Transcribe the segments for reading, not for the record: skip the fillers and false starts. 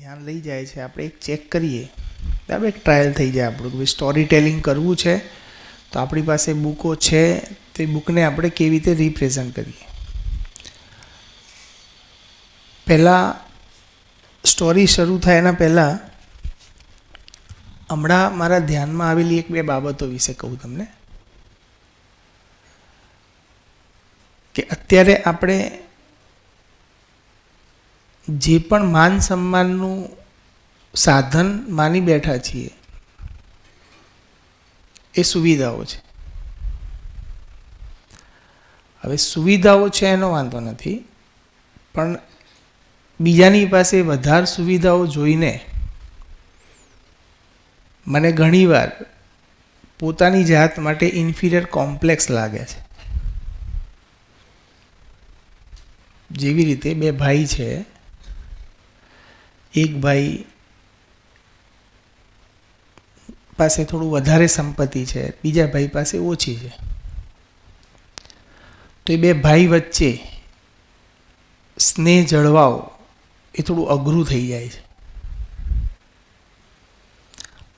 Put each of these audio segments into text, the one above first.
ધ્યાન લઈ જાય છે, આપણે એક ચેક કરીએ, બરાબર, એક ટ્રાયલ થઈ જાય આપણું કે સ્ટોરી ટેલિંગ કરવું છે તો આપણી પાસે બુકો છે, તે બુકને આપણે કેવી રીતે રિપ્રેઝન્ટ કરીએ. પહેલાં સ્ટોરી શરૂ થાય એના પહેલાં હમણાં મારા ધ્યાનમાં આવેલી એક બે બાબતો વિશે કહું તમને કે અત્યારે આપણે જે પણ માન સન્માનનું સાધન માની બેઠા છીએ એ સુવિધાઓ છે. હવે સુવિધાઓ છે એનો વાંધો નથી, પણ બીજાની પાસે વધારે સુવિધાઓ જોઈને મને ઘણીવાર પોતાની જાત માટે ઇન્ફિરિયર કોમ્પ્લેક્સ લાગે છે. જેવી રીતે બે ભાઈ છે, એક ભાઈ પાસે થોડું વધારે સંપત્તિ છે, બીજા ભાઈ પાસે ઓછી છે, તો એ બે ભાઈ વચ્ચે સ્નેહ જળવાવો એ થોડું અઘરું થઈ જાય છે.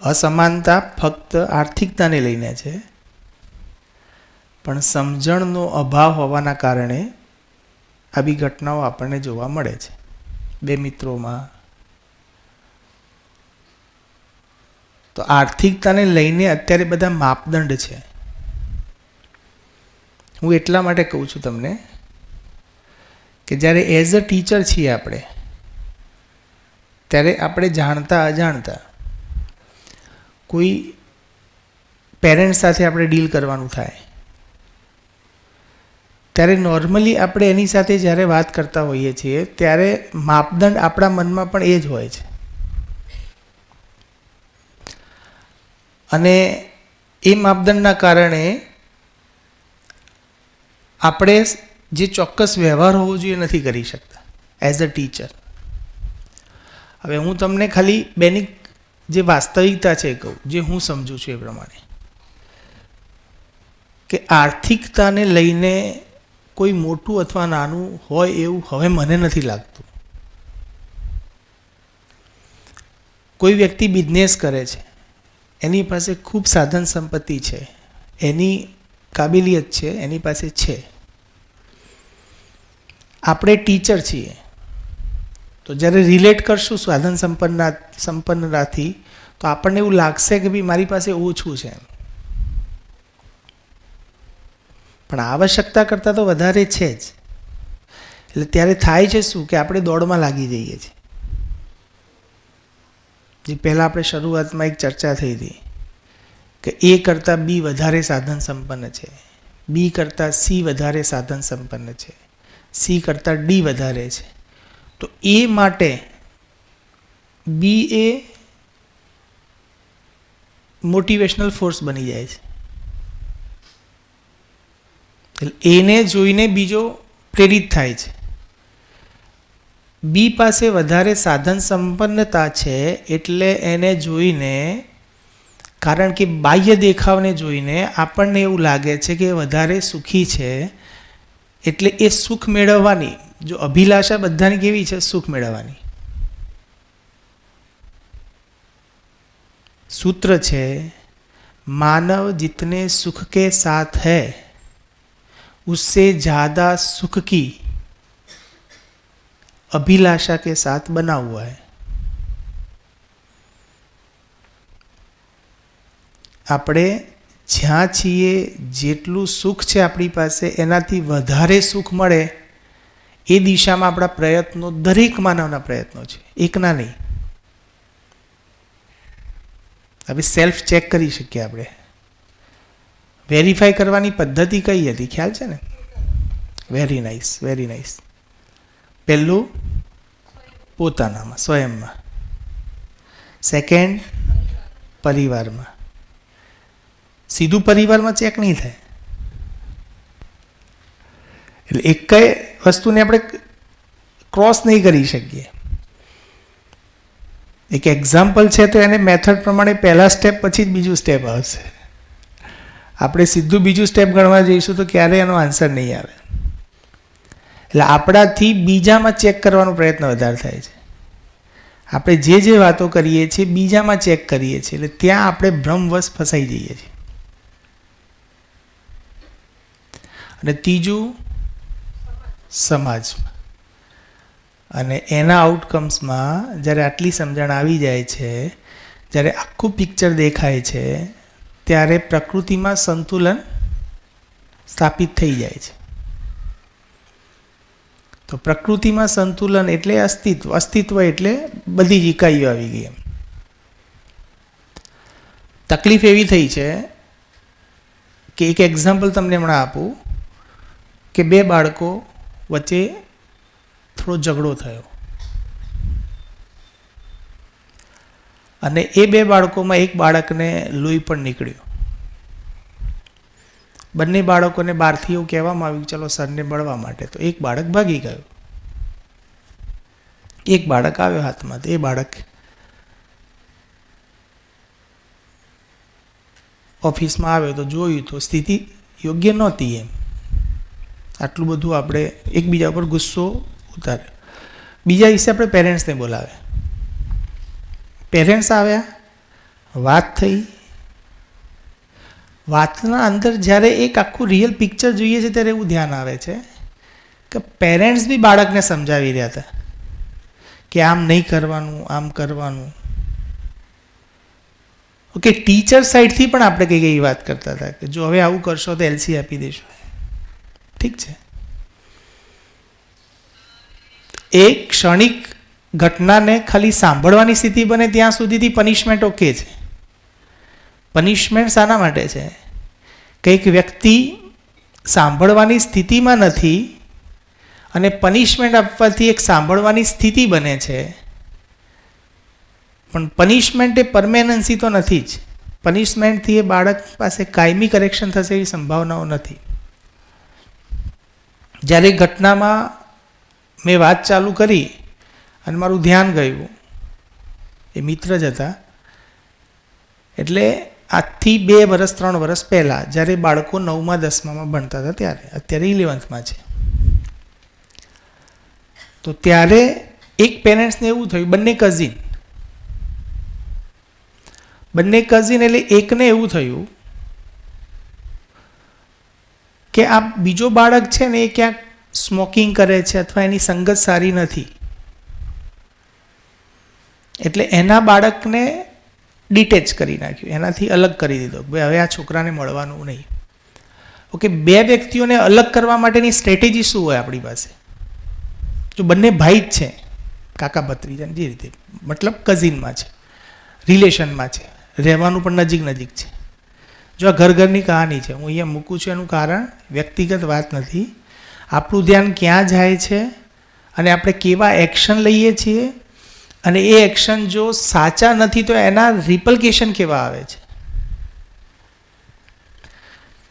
અસમાનતા ફક્ત આર્થિકતાને લઈને છે, પણ સમજણનો અભાવ હોવાના કારણે આવી ઘટનાઓ આપણને જોવા મળે છે. બે મિત્રોમાં તો આર્થિકતાને લઈને અત્યારે બધા માપદંડ છે. હું એટલા માટે કહું છું તમને કે જ્યારે એઝ અ ટીચર છીએ આપણે, ત્યારે આપણે જાણતા અજાણતા કોઈ પેરેન્ટ્સ સાથે આપણે ડીલ કરવાનું થાય ત્યારે નોર્મલી આપણે એની સાથે જ્યારે વાત કરતા હોઈએ છીએ ત્યારે માપદંડ આપણા મનમાં પણ એ જ હોય છે. અને એ માપદંડના કારણે આપણે જે ચોક્કસ વ્યવહાર હોવો જોઈએ નથી કરી શકતા એઝ અ ટીચર. હવે હું તમને ખાલી બેની જે વાસ્તવિકતા છે કહું, જે હું સમજું છું એ પ્રમાણે, કે આર્થિકતાને લઈને કોઈ મોટું અથવા નાનું હોય એવું હવે મને નથી લાગતું. કોઈ વ્યક્તિ બિઝનેસ કરે છે, એની પાસે ખૂબ સાધન સંપત્તિ છે, એની કાબિલિયત છે, એની પાસે છે. આપણે ટીચર છીએ તો જ્યારે રિલેટ કરશું સાધન સંપન્નતાથી તો આપણને એવું લાગશે કે ભાઈ મારી પાસે ઓછું છે, પણ આવશ્યકતા કરતાં તો વધારે છે જ. એટલે ત્યારે થાય છે શું કે આપણે દોડમાં લાગી જઈએ છીએ. જે પહેલાં આપણે શરૂઆતમાં એક ચર્ચા થઈ હતી કે એ કરતાં બી વધારે સાધન સંપન્ન છે, બી કરતાં સી વધારે સાધન સંપન્ન છે, સી કરતાં ડી વધારે છે, તો એ માટે બી એ મોટિવેશનલ ફોર્સ બની જાય છે. એને જોઈને બીજો પ્રેરિત થાય છે. બી પાસે વધારે સાધન સંપન્નતા છે એટલે એને જોઈને, કારણ કે બાહ્ય દેખાવને જોઈને આપણને એવું લાગે છે કે વધારે સુખી છે, એટલે એ સુખ મેળવવાની જો અભિલાષા બધાની કેવી છે, સુખ મેળવવાની. સૂત્ર છે, માનવ जितने सुख के साथ है उससे ज़्यादा सुख की अभिलाषा के साथ बना हुआ है. આપણે જ્યાં છીએ જેટલું સુખ છે આપણી પાસે એનાથી વધારે સુખ મળે એ દિશામાં આપણા પ્રયત્નો, દરેક માનવના પ્રયત્નો છે, એકના નહીં. હવે સેલ્ફ ચેક કરી શકીએ આપણે. વેરીફાઈ કરવાની પદ્ધતિ કઈ હતી ખ્યાલ છે ને? Very nice, very nice. પહેલું પોતાનામાં, સ્વયંમાં. સેકન્ડ પરિવારમાં. સીધું પરિવારમાં ચેક નહીં થાય. એટલે એક કઈ વસ્તુને આપણે ક્રોસ નહીં કરી શકીએ. એક એક્ઝામ્પલ છે તો એને મેથડ પ્રમાણે પહેલા સ્ટેપ પછી જ બીજું સ્ટેપ આવશે. આપણે સીધું બીજું સ્ટેપ ગણવા જઈશું તો ક્યારેય એનો આન્સર નહીં આવે. એટલે આપણાથી બીજામાં ચેક કરવાનો પ્રયત્ન વધારે થાય છે. આપણે જે વાતો કરીએ છીએ બીજામાં ચેક કરીએ છીએ, એટલે ત્યાં આપણે ભ્રમવશ ફસાઈ જઈએ છીએ. અને ત્રીજું સમાજમાં, અને એના આઉટકમ્સમાં જ્યારે આટલી સમજણ આવી જાય છે, જ્યારે આખું પિક્ચર દેખાય છે, ત્યારે પ્રકૃતિમાં સંતુલન સ્થાપિત થઈ જાય છે. તો પ્રકૃતિમાં સંતુલન એટલે અસ્તિત્વ, અસ્તિત્વ એટલે બધી જ ઇકાઈઓ આવી ગઈ. એમ તકલીફ એવી થઈ છે કે એક એક્ઝામ્પલ તમને હમણાં આપું કે બે બાળકો વચ્ચે થોડો ઝઘડો થયો, અને એ બે બાળકોમાં એક બાળકને લોહી પણ નીકળ્યું. બંને બાળકોને બહારથી એવું કહેવામાં આવ્યું ચલો સરને મળવા માટે, તો એક બાળક ભાગી ગયું. એક બાળક આવ્યો હાથમાં, તો એ બાળક ઓફિસમાં આવ્યો તો જોયું તો સ્થિતિ યોગ્ય નહોતી. એમ આટલું બધું આપણે એકબીજા પર ગુસ્સો ઉતાર્યો. બીજા દિવસે આપણે પેરેન્ટ્સને બોલાવ્યા. પેરેન્ટ્સ આવ્યા, વાત થઈ. વાતના અંદર જ્યારે એક આખું રિયલ પિક્ચર જોઈએ છે ત્યારે એવું ધ્યાન આવે છે કે પેરેન્ટ્સ બી બાળકને સમજાવી રહ્યા હતા કે આમ નહીં કરવાનું, આમ કરવાનું. ઓકે, ટીચર સાઈડથી પણ આપણે કઈ કઈ વાત કરતા હતા કે જો હવે આવું કરશો તો એલસી આપી દેશો. ઠીક છે, એક ક્ષણિક ઘટનાને ખાલી સાંભળવાની સ્થિતિ બને ત્યાં સુધીથી પનિશમેન્ટ ઓકે છે. પનિશમેન્ટ શાના માટે છે? કંઈક વ્યક્તિ સાંભળવાની સ્થિતિમાં નથી અને પનિશમેન્ટ આપવાથી એક સાંભળવાની સ્થિતિ બને છે. પણ પનિશમેન્ટ એ પરમેનન્સી તો નથી જ. પનિશમેન્ટથી એ બાળક પાસે કાયમી કરેક્શન થશે એવી સંભાવનાઓ નથી. જ્યારે ઘટનામાં મેં વાત ચાલુ કરી અને મારું ધ્યાન ગયું, એ મિત્ર જ હતા, એટલે આજથી 2 વર્ષ 3 વર્ષ પહેલાં જ્યારે બાળકો 9મા 10મામાં ભણતા હતા ત્યારે, અત્યારે 11થમાં છે, તો ત્યારે એક પેરેન્ટ્સને એવું થયું, બંને કઝિન એટલે એકને એવું થયું કે આ બીજો બાળક છે ને એ ક્યાંક સ્મોકિંગ કરે છે અથવા એની સંગત સારી નથી, એટલે એના બાળકને ડિટેચ કરી નાખ્યું, એનાથી અલગ કરી દીધો. ભાઈ હવે આ છોકરાને મળવાનું નહીં. ઓકે, 2 વ્યક્તિઓને અલગ કરવા માટેની સ્ટ્રેટેજી શું હોય આપણી પાસે? જો બંને ભાઈ જ છે, કાકા ભત્રીજા જે રીતે, મતલબ કઝિનમાં છે, રિલેશનમાં છે, રહેવાનું પણ નજીક છે. જો આ ઘરની કહાની છે, હું અહીંયા મૂકું છું એનું કારણ વ્યક્તિગત વાત નથી. આપણું ધ્યાન ક્યાં જાય છે અને આપણે કેવા એક્શન લઈએ છીએ, અને એ એક્શન જો સાચા નથી તો એના રિપલકેશન કેવા આવે છે.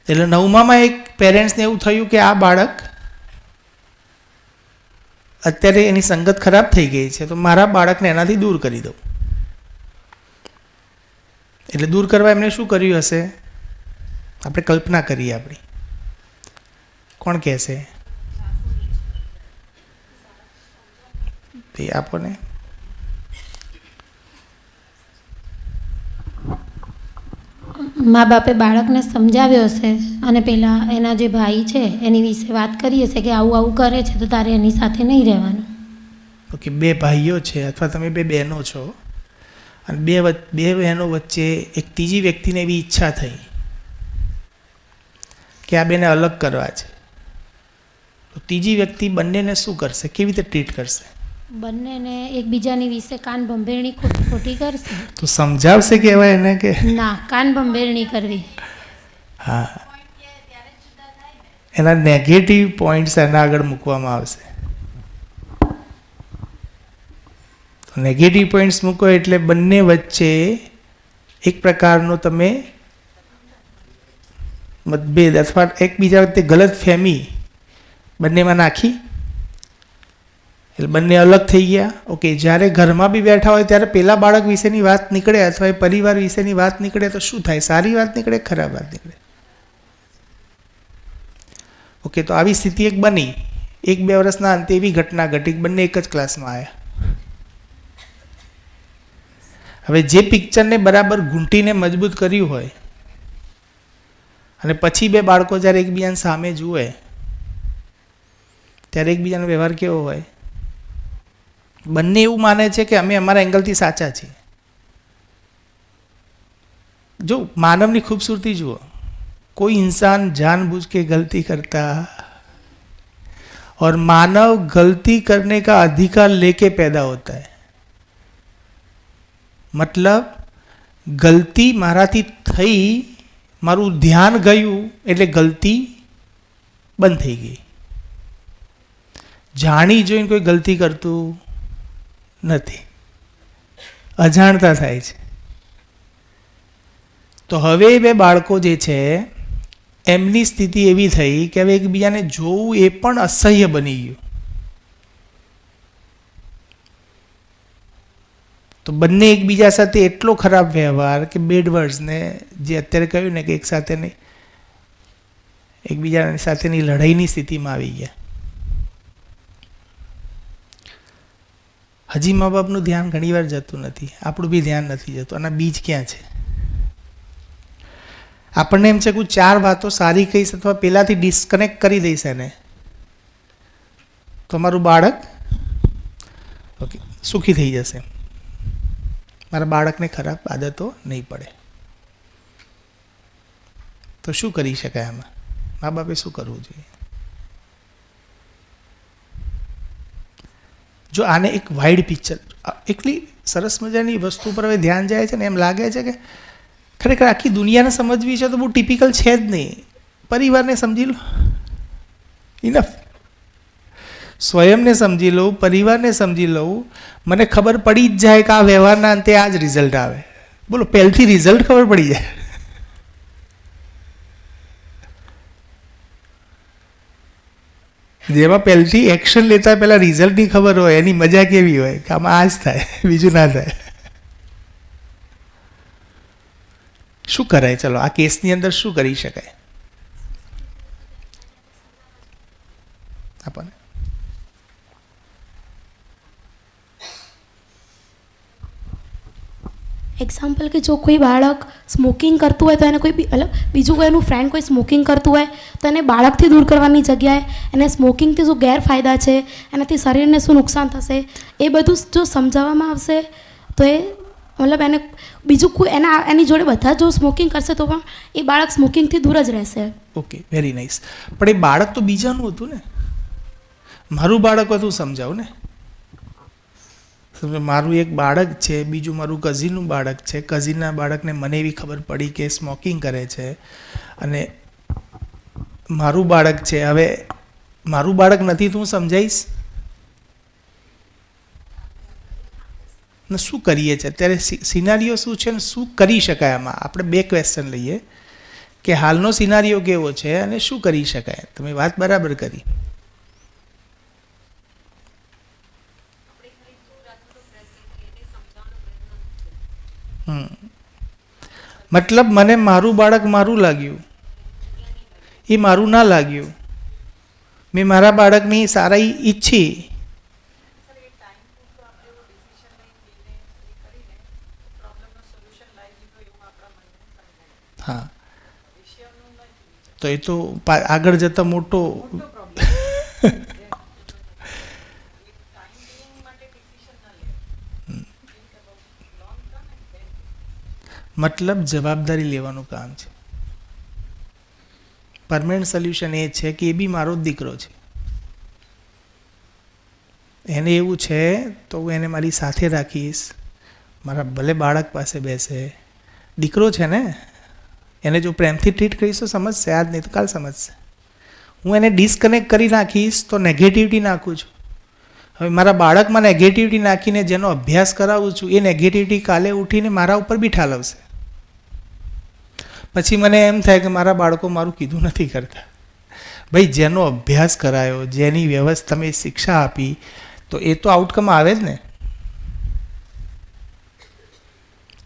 એટલે 9મામાં એક પેરેન્ટ્સને એવું થયું કે આ બાળક અત્યારે એની સંગત ખરાબ થઈ ગઈ છે, તો મારા બાળકને એનાથી દૂર કરી દઉં. એટલે દૂર કરવા એમને શું કર્યું હશે? આપણે કલ્પના કરીએ આપણી. કોણ કહેશે? તે આપો ને. મા બાપે બાળકને સમજાવ્યો હશે અને પેલા એના જે ભાઈ છે એની વિશે વાત કરી હશે કે આવું આવું કરે છે તો તારે એની સાથે નહીં રહેવાનું. ઓકે, 2 ભાઈઓ છે અથવા તમે 2 બહેનો છો અને 2 બહેનો વચ્ચે એક ત્રીજી વ્યક્તિને એવી ઈચ્છા થઈ કે આ બેને અલગ કરવા છે, તો ત્રીજી વ્યક્તિ બંનેને શું કરશે? કેવી રીતે ટ્રીટ કરશે? બંનેને એકબીજાની વિશે કાન ભંભેરણી ખોટી કરશે. તો સમજાવશે કહેવાય એને કે ના, કાન ભંભેરણી કરવી. હા, એના નેગેટિવ પોઈન્ટ્સ એના આગળ મૂકવામાં આવશે. તો નેગેટિવ પોઈન્ટ્સ મૂકો એટલે બંને વચ્ચે એક પ્રકારનો તમે મતભેદ અથવા એકબીજા વચ્ચે ગલત ફહેમી બંનેમાં નાખી, એટલે બંને અલગ થઈ ગયા. ઓકે, જ્યારે ઘરમાં બી બેઠા હોય ત્યારે પેલા બાળક વિશેની વાત નીકળે અથવા એ પરિવાર વિશેની વાત નીકળે તો શું થાય? સારી વાત નીકળે, ખરાબ વાત નીકળે. ઓકે, તો આવી સ્થિતિ એક બની. 1-2 વર્ષના અંતે એવી ઘટના ઘટી, બંને એક જ ક્લાસમાં આવ્યા. હવે જે પિક્ચરને બરાબર ઘૂંટીને મજબૂત કર્યું હોય અને પછી બે બાળકો જ્યારે એકબીજાની સામે જુએ ત્યારે એકબીજાનો વ્યવહાર કેવો હોય? બંને એવું માને છે કે અમે અમારા એંગલથી સાચા છીએ. જો માનવની खूबसूरती જુઓ, कोई इंसान जानबूझ के गलती करता और मानव गलती करने का अधिकार लेके पैदा होता है. मतलब गलती माराथी थई, मारू ध्यान गયું એટલે ગલતી બંધ થઈ ગઈ. જાણી જોઈને કોઈ ગલતી કરતું નથી, અજાણતા થાય છે. તો હવે બે બાળકો જે છે એમની સ્થિતિ એવી થઈ કે હવે એકબીજાને જોવું એ પણ અસહ્ય બની ગયું. તો બંને એકબીજા સાથે એટલો ખરાબ વ્યવહાર કે બેડ વર્ડ્સને જે અત્યારે કહ્યું ને કે એક સાથેની એકબીજા સાથેની લડાઈની સ્થિતિમાં આવી ગયા. હજી મા બાપનું ધ્યાન ઘણીવાર જતું નથી, આપણું બી ધ્યાન નથી જતું. અને બીજ ક્યાં છે? આપણને એમ છે કે હું 4 વાતો સારી કહીશ અથવા પહેલાંથી ડિસ્કનેક્ટ કરી દઈશ એને, તો મારું બાળક ઓકે સુખી થઈ જશે, મારા બાળકને ખરાબ આદતો નહીં પડે. તો શું કરી શકાય આમાં? મા બાપે શું કરવું જોઈએ? જો આને એક વાઇડ પિક્ચર, એટલી સરસ મજાની વસ્તુ પર હવે ધ્યાન જાય છે ને એમ લાગે છે કે ખરેખર આખી દુનિયાને સમજવી છે તો બહુ ટિપિકલ છે જ નહીં. પરિવારને સમજી લો, ઇનફ. સ્વયંને સમજી લઉં, પરિવારને સમજી લઉં, મને ખબર પડી જ જાય કે આ વ્યવહારના અંતે આ જ રિઝલ્ટ આવે. બોલો, પહેલથી રિઝલ્ટ ખબર પડી જાય. જેમાં પહેલથી એક્શન લેતા પહેલાં રિઝલ્ટની ખબર હોય, એની મજા કેવી હોય કે આમાં આ જ થાય, બીજું ના થાય. શું કરાય? ચલો, આ કેસની અંદર શું કરી શકાય? આપણને એક્ઝામ્પલ કે જો કોઈ બાળક સ્મોકિંગ કરતું હોય તો એને કોઈ બીજું કોઈ એનું ફ્રેન્ડ કોઈ સ્મોકિંગ કરતું હોય તો એને બાળકથી દૂર કરવાની જગ્યાએ એને સ્મોકિંગથી શું ગેરફાયદા છે, એનાથી શરીરને શું નુકસાન થશે, એ બધું જો સમજાવવામાં આવશે તો એ મતલબ એને બીજું કોઈ એની જોડે બધા જો સ્મોકિંગ કરશે તો પણ એ બાળક સ્મોકિંગથી દૂર જ રહેશે. Okay, very nice. પણ એ બાળક તો બીજાનું હતું ને, મારું બાળક હતું, સમજાવું ને. મારું એક બાળક છે, બીજું મારું કઝિનનું બાળક છે. કઝિનના બાળકને મને એવી ખબર પડી કે સ્મોકિંગ કરે છે અને મારું બાળક છે. હવે મારું બાળક નથી તો હું સમજાવીશ ને શું કરીએ છીએ અત્યારે? સિનારીઓ શું છે ને શું કરી શકાય આમાં? આપણે 2 ક્વેશ્ચન લઈએ કે હાલનો સિનારીઓ કેવો છે અને શું કરી શકાય. તમે વાત બરાબર કરી. મતલબ મને મારું બાળક મારું લાગ્યું, એ મારું ના લાગ્યું. મેં મારા બાળકની સારાઈ ઈચ્છી. હા, તો એ તો આગળ જતા મોટો મતલબ જવાબદારી લેવાનું કામ છે. પરમેનન્ટ સોલ્યુશન એ છે કે એ બી મારો જ દીકરો છે. એને એવું છે તો હું એને મારી સાથે રાખીશ, મારા ભલે બાળક પાસે બેસે, દીકરો છે ને, એને જો પ્રેમથી ટ્રીટ કરીશ તો સમજશે, આજ નહીં તો કાલ સમજશે. હું એને ડિસ્કનેક્ટ કરી નાખીશ તો નેગેટિવિટી નાખું છું. હવે મારા બાળકમાં નેગેટિવિટી નાખીને જેનો અભ્યાસ કરાવું છું એ નેગેટિવિટી કાલે ઉઠીને મારા ઉપર બી ઠાલવશે. પછી મને એમ થાય કે મારા બાળકો મારું કીધું નથી કરતા. ભાઈ, જેનો અભ્યાસ કરાયો, જેની વ્યવસ્થા તમે શિક્ષા આપી, તો એ તો આઉટકમ આવે જ ને.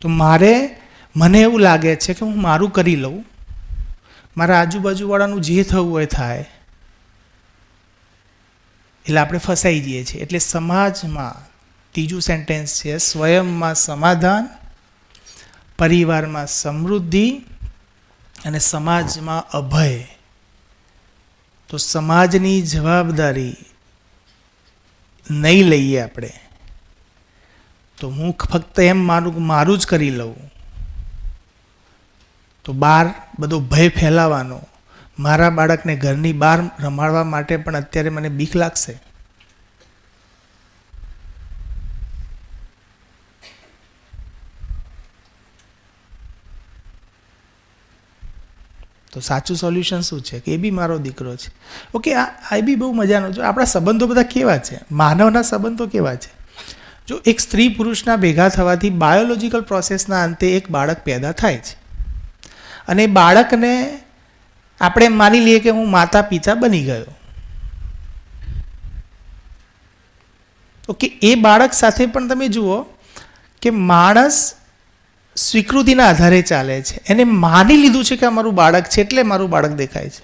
તો મને એવું લાગે છે કે હું મારું કરી લઉં, મારા આજુબાજુવાળાનું જે થવું હોય થાય, એટલે આપણે ફસાઈ જઈએ છીએ. એટલે સમાજમાં ત્રીજું સેન્ટેન્સ છે, સ્વયંમાં સમાધાન પરિવારમાં સમૃદ્ધિ અને સમાજમાં અભય. તો સમાજની જવાબદારી નહીં લઈએ આપણે તો હું ફક્ત એમ માનું કે મારું જ કરી લઉં તો બહાર બધો ભય ફેલાવાનો, મારા બાળકને ઘરની બહાર રમાડવા માટે પણ અત્યારે મને બીક લાગશે. તો સાચું સોલ્યુશન શું છે કે એ બી મારો દીકરો છે. ઓકે, આ બી બહુ મજાનો. જો આપણા સંબંધો બધા કેવા છે, માનવના સંબંધો કેવા છે. જો એક સ્ત્રી પુરુષના ભેગા થવાથી બાયોલોજીકલ પ્રોસેસના અંતે એક બાળક પેદા થાય છે અને એ બાળકને આપણે માની લઈએ કે હું માતા પિતા બની ગયો. ઓકે, એ બાળક સાથે પણ તમે જુઓ કે માણસ સ્વીકૃતિના આધારે ચાલે છે. એને માની લીધું છે કે આ મારું બાળક છે એટલે મારું બાળક દેખાય છે.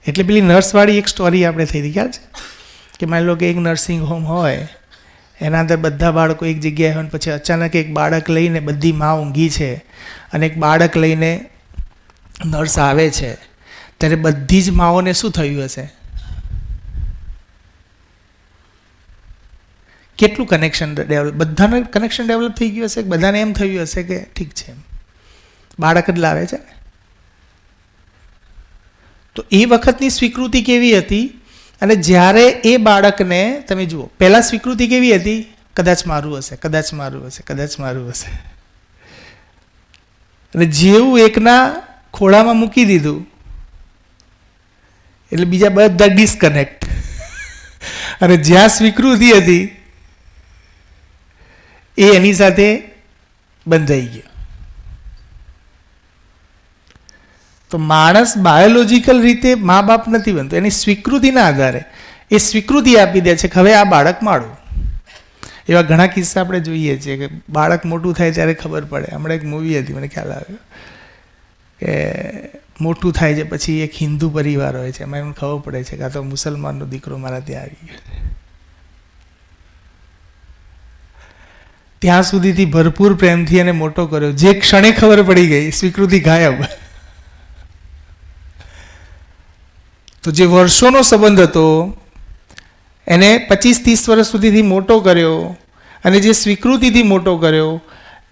એટલે પેલી નર્સવાળી એક સ્ટોરી આપણે થઈ હતી, ખ્યાલ છે કે માની લો કે એક નર્સિંગ હોમ હોય, એના અંદર બધા બાળકો એક જગ્યાએ હોય, પછી અચાનક એક બાળક લઈને બધી મા ઊંઘી છે અને એક બાળક લઈને નર્સ આવે છે, ત્યારે બધી જ માઓને શું થયું હશે? કેટલું કનેક્શન ડેવલપ, બધાને કનેક્શન ડેવલપ થઈ ગયું હશે. બધાને એમ થયું હશે કે ઠીક છે, બાળક જ લાવે છે ને. તો એ વખતની સ્વીકૃતિ કેવી હતી અને જ્યારે એ બાળકને તમે જુઓ, પહેલાં સ્વીકૃતિ કેવી હતી? કદાચ મારું હશે, કદાચ મારું હશે, કદાચ મારું હશે. અને જેવું એકના ખોળામાં મૂકી દીધું એટલે બીજા બધા ડિસ્કનેક્ટ. અને જ્યાં સ્વીકૃતિ હતી એ એની સાથે બંધાઈ ગયો. તો માણસ બાયોલોજીકલ રીતે મા બાપ નથી બનતો, એની સ્વીકૃતિના આધારે એ સ્વીકૃતિ આપી દે છે કે હવે આ બાળક મારું. એવા ઘણા કિસ્સા આપણે જોઈએ છીએ કે બાળક મોટું થાય ત્યારે ખબર પડે. હમણાં એક મૂવી હતી, મને ખ્યાલ આવ્યો કે મોટું થાય છે પછી એક હિન્દુ પરિવાર હોય છે, એમાં એમને ખબર પડે છે કે આ તો મુસલમાનનો દીકરો મારા ત્યાં આવી ગયો. ત્યાં સુધીથી ભરપૂર પ્રેમથી એને મોટો કર્યો, જે ક્ષણે ખબર પડી ગઈ સ્વીકૃતિ ગાયબ. તો જે વર્ષોનો સંબંધ હતો એને 25-30 વર્ષ સુધીથી મોટો કર્યો અને જે સ્વીકૃતિથી મોટો કર્યો,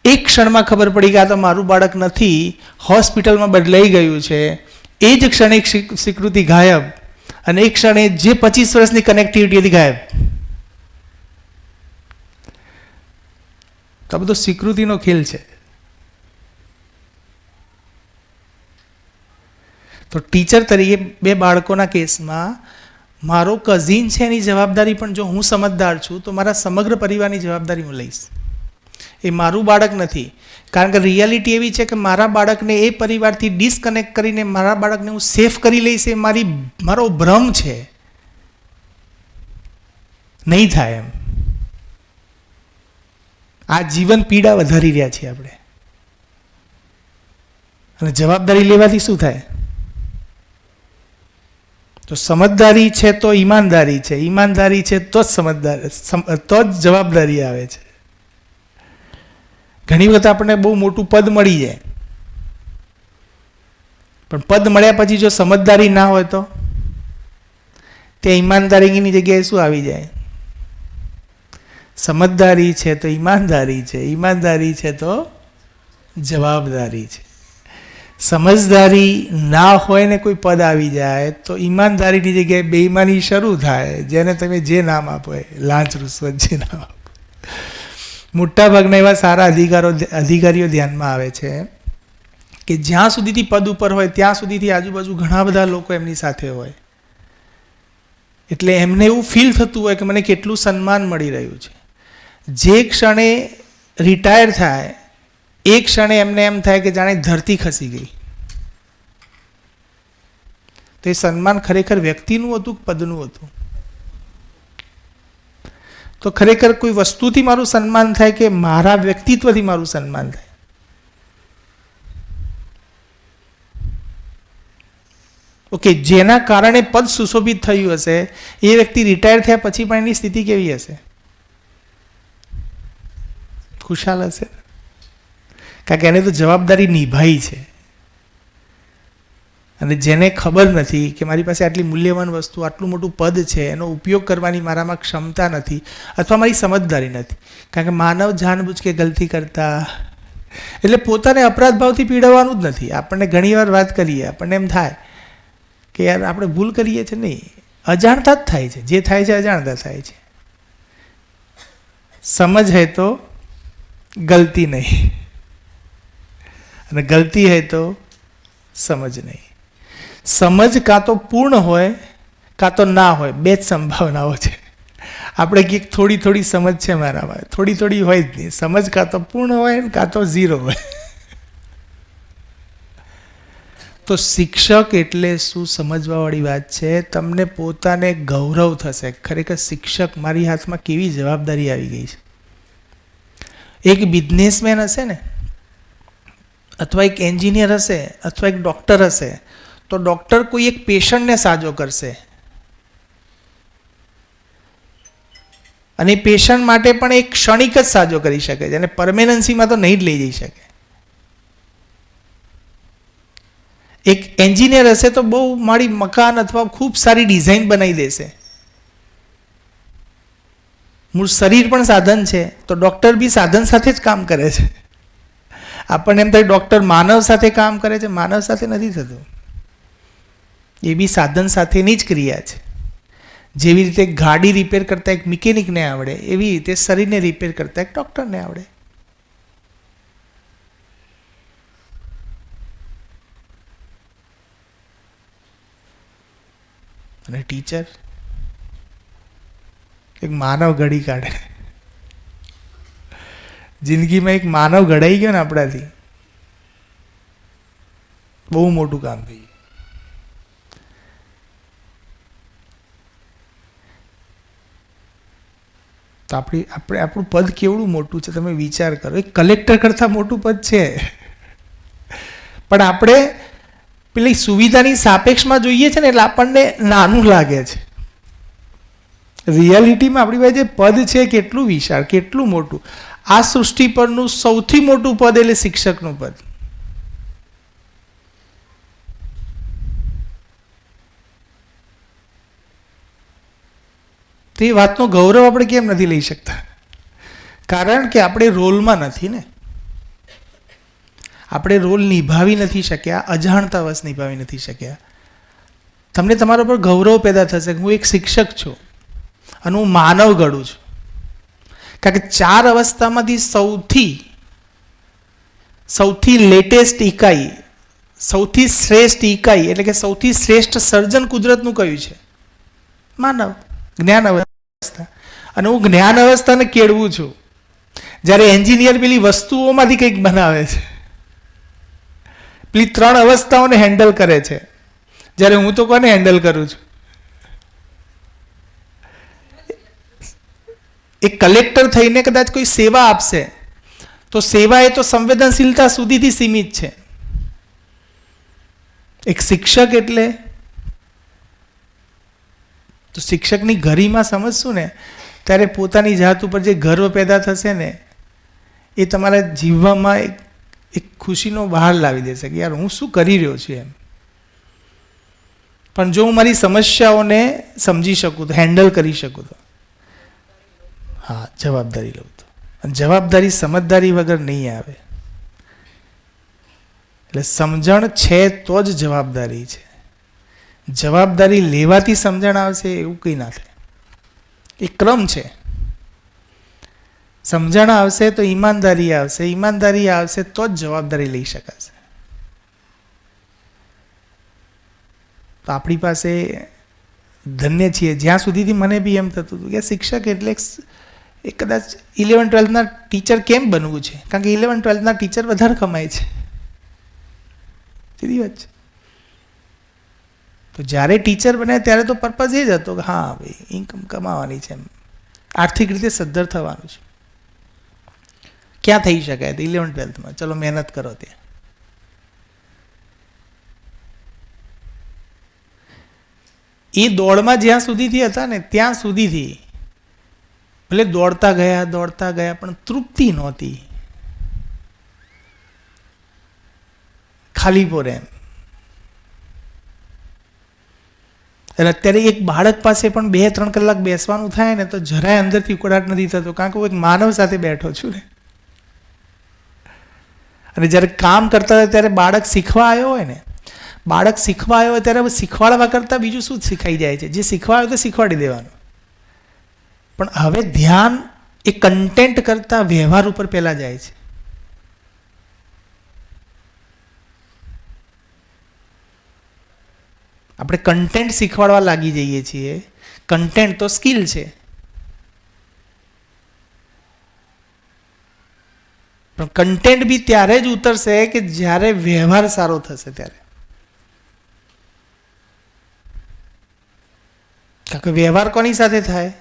એક ક્ષણમાં ખબર પડી કે આ તો મારું બાળક નથી, હોસ્પિટલમાં બદલાઈ ગયું છે. એ જ ક્ષણે સ્વીકૃતિ ગાયબ અને એક ક્ષણે જે 25 વર્ષની કનેક્ટિવિટી હતી ગાયબ. તો આ બધો સ્વીકૃતિનો ખેલ છે. તો ટીચર તરીકે બે બાળકોના કેસમાં મારો કઝિન છે એની જવાબદારી પણ જો હું સમજદાર છું તો મારા સમગ્ર પરિવારની જવાબદારી હું લઈશ. એ મારું બાળક નથી, કારણ કે રિયાલિટી એવી છે કે મારા બાળકને એ પરિવારથી ડિસ્કનેક્ટ કરીને મારા બાળકને હું સેફ કરી લઈશ એ મારો ભ્રમ છે. નહીં થાય એમ. આ જીવન પીડા વધારી રહ્યા છીએ આપણે. અને જવાબદારી લેવાથી શું થાય? તો સમજદારી છે તો ઈમાનદારી છે, ઈમાનદારી છે તો જ જવાબદારી આવે છે. ઘણી વખત આપણને બહુ મોટું પદ મળી જાય, પણ પદ મળ્યા પછી જો સમજદારી ના હોય તો તે ઈમાનદારીની જગ્યાએ શું આવી જાય? સમજદારી છે તો ઈમાનદારી છે, ઈમાનદારી છે તો જવાબદારી છે. સમજદારી ના હોય ને કોઈ પદ આવી જાય તો ઈમાનદારીની જગ્યાએ બેઈમાની શરૂ થાય, જેને તમે જે નામ આપો, લાંચ રૂશ્વત જે નામ આપો. મોટાભાગના એવા સારા અધિકારીઓ ધ્યાનમાં આવે છે કે જ્યાં સુધીથી પદ ઉપર હોય ત્યાં સુધીથી આજુબાજુ ઘણા બધા લોકો એમની સાથે હોય, એટલે એમને એવું ફીલ થતું હોય કે મને કેટલું સન્માન મળી રહ્યું છે. જે ક્ષણે રિટાયર થાય એ ક્ષણે એમને એમ થાય કે જાણે ધરતી ખસી ગઈ. તો એ સન્માન ખરેખર વ્યક્તિનું હતું કે પદનું હતું? તો ખરેખર કોઈ વસ્તુથી મારું સન્માન થાય કે મારા વ્યક્તિત્વથી મારું સન્માન થાય? ઓકે, જેના કારણે પદ સુશોભિત થયું હશે એ વ્યક્તિ રિટાયર થયા પછી પણ એની સ્થિતિ કેવી હશે? ખુશાલ હશે, કારણ કે એને તો જવાબદારી નિભાવી છે. અને જેને ખબર નથી કે મારી પાસે આટલી મૂલ્યવાન વસ્તુ, આટલું મોટું પદ છે, એનો ઉપયોગ કરવાની મારામાં ક્ષમતા નથી અથવા મારી સમજદારી નથી, કારણ કે માનવ જાણબૂਝ કે ગલતી કરતા, એટલે પોતાને અપરાધ ભાવથી પીડવાનું જ નથી. આપણને ઘણીવાર વાત કરીએ, આપણને એમ થાય કે યાર આપણે ભૂલ કરીએ છીએ. નહીં, અજાણતા જ થાય છે. જે થાય છે અજાણતા થાય છે. સમજ હૈ તો ગલતી નહીં, અને ગલતી હૈ તો સમજ નહીં. સમજ કાં તો પૂર્ણ હોય કાં તો ના હોય, બે જ સંભાવનાઓ છે. આપણે કંઈક થોડી થોડી સમજ છે મારામાં, થોડી થોડી હોય જ નહીં. સમજ કાં તો પૂર્ણ હોય ને કાં તો ઝીરો હોય. તો શિક્ષક એટલે શું સમજવાવાળી વાત છે. તમને પોતાને ગૌરવ થશે, ખરેખર શિક્ષક મારી હાથમાં કેવી જવાબદારી આવી ગઈ છે. એક બિઝનેસમેન હશે ને, અથવા એક એન્જિનિયર હશે, અથવા એક ડૉક્ટર હશે, તો ડૉક્ટર કોઈ એક પેશન્ટને સાજો કરશે, અને પેશન્ટ માટે પણ એક ક્ષણિક જ સાજો કરી શકે છે, અને પરમેનન્સીમાં તો નહીં જ લઈ જઈ શકે. એક એન્જિનિયર હશે તો બહુ મારી મકાન અથવા ખૂબ સારી ડિઝાઇન બનાવી દેશે. મૂળ શરીર પણ સાધન છે, તો ડૉક્ટર બી સાધન સાથે જ કામ કરે છે. આપણને એમ થાય ડૉક્ટર માનવ સાથે કામ કરે છે, માનવ સાથે નથી થતું. એ બી સાધન સાથેની જ ક્રિયા છે. જેવી રીતે ગાડી રિપેર કરતા એક મિકેનિકને આવડે, એવી રીતે શરીરને રિપેર કરતા એક ડૉક્ટરને આવડે. અને ટીચર એક માનવ ઘડી કાઢે. જિંદગીમાં એક માનવ ઘડાઈ ગયો ને આપણાથી, બહુ મોટું કામ થઈ ગયું. તો આપણું પદ કેવડું મોટું છે તમે વિચાર કરો. એક કલેક્ટર કરતાં મોટું પદ છે, પણ આપણે પેલી સુવિધાની સાપેક્ષમાં જોઈએ છે ને, એટલે આપણને નાનું લાગે છે. રિયાલિટીમાં આપણી પાસે જે પદ છે કેટલું વિશાળ, કેટલું મોટું. આ સૃષ્ટિ પરનું સૌથી મોટું પદ એટલે શિક્ષકનું પદ. તો એ વાતનો ગૌરવ આપણે કેમ નથી લઈ શકતા? કારણ કે આપણે રોલમાં નથી ને. આપણે રોલ નિભાવી નથી શક્યા, અજાણતાવશ નિભાવી નથી શક્યા. તમને તમારા પર ગૌરવ પેદા થશે કે હું એક શિક્ષક છું અને હું માનવ ઘડું છું. કારણ કે 4 અવસ્થામાંથી સૌથી લેટેસ્ટ ઇકાઈ, સૌથી શ્રેષ્ઠ ઇકાઈ, એટલે કે સૌથી શ્રેષ્ઠ સર્જન કુદરતનું કયું છે? માનવ, જ્ઞાન અવસ્થા. અને હું જ્ઞાન અવસ્થાને કેળવું છું. જ્યારે એન્જિનિયર પેલી વસ્તુઓમાંથી કંઈક બનાવે છે, પેલી 3 અવસ્થાઓને હેન્ડલ કરે છે, જ્યારે હું તો કોને હેન્ડલ કરું છું? એક કલેક્ટર થઈને કદાચ કોઈ સેવા આપશે, તો સેવા એ તો સંવેદનશીલતા સુધીથી સીમિત છે. એક શિક્ષક એટલે તો શિક્ષકની ગરિમા સમજશું ને, ત્યારે પોતાની જાત ઉપર જે ગર્વ પેદા થશે ને, એ તમારા જીવવામાં એક ખુશીનો બહાર લાવી દેશે કે યાર હું શું કરી રહ્યો છું એમ. પણ જો હું મારી સમસ્યાઓને સમજી શકું તો, હેન્ડલ કરી શકું તો, હા, જવાબદારી લઉં તો. અને જવાબદારી સમજદારી વગર નહીં આવે. એટલે સમજણ છે તો જ જવાબદારી છે. જવાબદારી લેવાથી સમજણ આવશે એવું કંઈ ના થાય. એ ક્રમ છે. સમજણ આવશે તો ઈમાનદારી આવશે, ઈમાનદારી આવશે તો જ જવાબદારી લઈ શકાશે. તો આપણી પાસે ધન્ય છીએ. જ્યાં સુધીથી મને બી એમ થતું હતું કે શિક્ષક એટલે એ કદાચ 11-12ના ટીચર કેમ બનવું છે? કારણ કે 11-12ના ટીચર વધારે કમાય છે. સીધી વાત છે. તો જ્યારે ટીચર બને ત્યારે તો પર્પઝ એ જ હતો કે હા ભાઈ ઇન્કમ કમાવાની છે, એમ આર્થિક રીતે સદ્ધર થવાનું છે. ક્યાં થઈ શકાય? 11-12માં ચલો મહેનત કરો. ત્યાં એ દોડમાં જ્યાં સુધીથી હતા ને, ત્યાં સુધીથી ભલે દોડતા ગયા પણ તૃપ્તિ નહોતી, ખાલી પોરે એમ. અને અત્યારે એક બાળક પાસે પણ 2-3 કલાક બેસવાનું થાય ને તો જરાય અંદરથી ઉકળાટ નથી થતો, કારણ કે હું એક માનવ સાથે બેઠો છું ને. અને જ્યારે કામ કરતા હોય ત્યારે બાળક શીખવા આવ્યો હોય ને, ત્યારે શીખવાડવા કરતાં બીજું શું શીખાઈ જાય છે? જે શીખવા આવ્યો તો શીખવાડી દેવાનું. પણ હવે ધ્યાન એ કન્ટેન્ટ કરતાં વ્યવહાર ઉપર પહેલાં જાય છે. આપણે કન્ટેન્ટ શીખવાડવા લાગી જઈએ છીએ. કન્ટેન્ટ તો સ્કિલ છે, પણ કન્ટેન્ટ બી ત્યારે જ ઉતરશે કે જ્યારે વ્યવહાર સારો થશે ત્યારે. કારણ કે વ્યવહાર કોની સાથે થાય?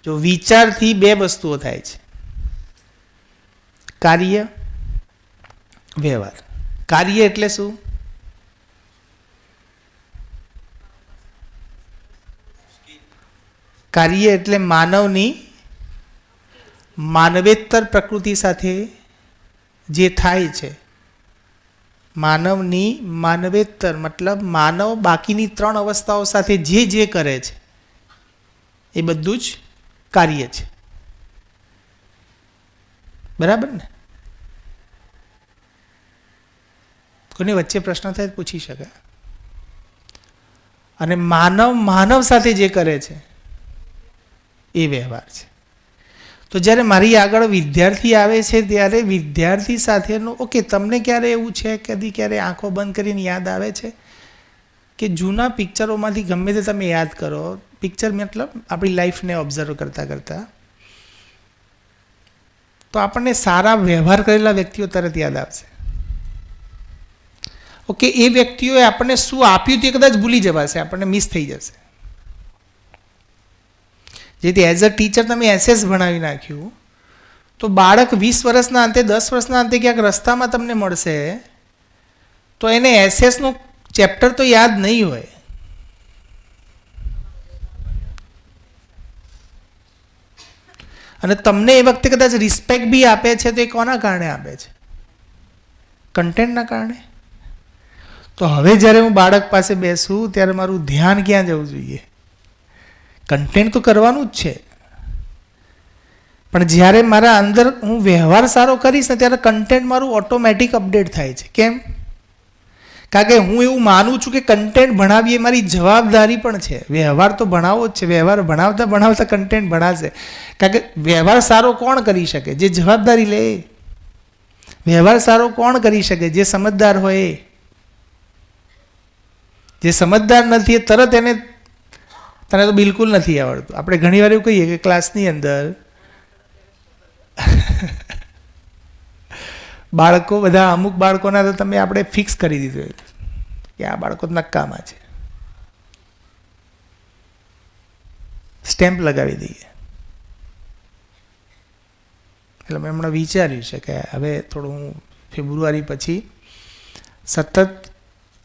જો વિચારથી 2 વસ્તુઓ થાય છે, કાર્ય, વ્યવહાર. કાર્ય એટલે શું? કાર્ય એટલે માનવની માનવેતર પ્રકૃતિ સાથે જે થાય છે. માનવની માનવેતર મતલબ માનવ બાકીની 3 અવસ્થાઓ સાથે જે કરે છે એ બધું જ કાર્ય છે. બરાબર ને? કોઈને વચ્ચે પ્રશ્ન થાય પૂછી શકે. અને માનવ સાથે જે કરે છે એ વ્યવહાર છે. તો જ્યારે મારી આગળ વિદ્યાર્થી આવે છે ત્યારે વિદ્યાર્થી સાથેનું ઓકે, તમને ક્યારે એવું છે ક્યારે આંખો બંધ કરીને યાદ આવે છે કે જૂના પિક્ચરોમાંથી ગમે તે તમે યાદ કરો, પિક્ચર મતલબ આપણી લાઈફને ઓબ્ઝર્વ કરતાં તો આપણને સારા વ્યવહાર કરેલા વ્યક્તિઓ તરત યાદ આવશે. ઓકે, એ વ્યક્તિઓએ આપણને શું આપ્યું તે કદાચ ભૂલી જવાશે, આપણને મિસ થઈ જશે. જેથી એઝ અ ટીચર તમે એસએસ ભણાવી નાખ્યું તો બાળક 20 વર્ષના અંતે 10 વર્ષના અંતે ક્યાંક રસ્તામાં તમને મળશે તો એને એસએસનું ચેપ્ટર તો યાદ નહીં હોય. અને તમને એ વખતે કદાચ રિસ્પેક્ટ બી આપે છે તો એ કોના કારણે આપે છે? કન્ટેન્ટના કારણે. તો હવે જ્યારે હું બાળક પાસે બેસું ત્યારે મારું ધ્યાન ક્યાં જવું જોઈએ? કન્ટેન્ટ તો કરવાનું જ છે, પણ જ્યારે મારા અંદર હું વ્યવહાર સારો કરીશ ને ત્યારે કન્ટેન્ટ મારું ઓટોમેટિક અપડેટ થાય છે. કેમ? કારણ કે હું એવું માનું છું કે કન્ટેન્ટ ભણાવીએ મારી જવાબદારી પણ છે. વ્યવહાર તો ભણાવવો જ છે, વ્યવહાર ભણાવતા કન્ટેન્ટ ભણાશે. કારણ કે વ્યવહાર સારો કોણ કરી શકે? જે જવાબદારી લે. વ્યવહાર સારો કોણ કરી શકે? જે સમજદાર હોય. જે સમજદાર નથી એ તરત એને તને તો બિલકુલ નથી આવડતું. આપણે ઘણીવાર એવું કહીએ કે ક્લાસની અંદર બાળકો બધા અમુક બાળકોના તો તમે આપણે ફિક્સ કરી દીધું કે આ બાળકો નક્કામાં છે, સ્ટેમ્પ લગાવી દઈએ. એટલે મેં હમણાં વિચાર્યું છે કે હવે થોડું હું ફેબ્રુઆરી પછી સતત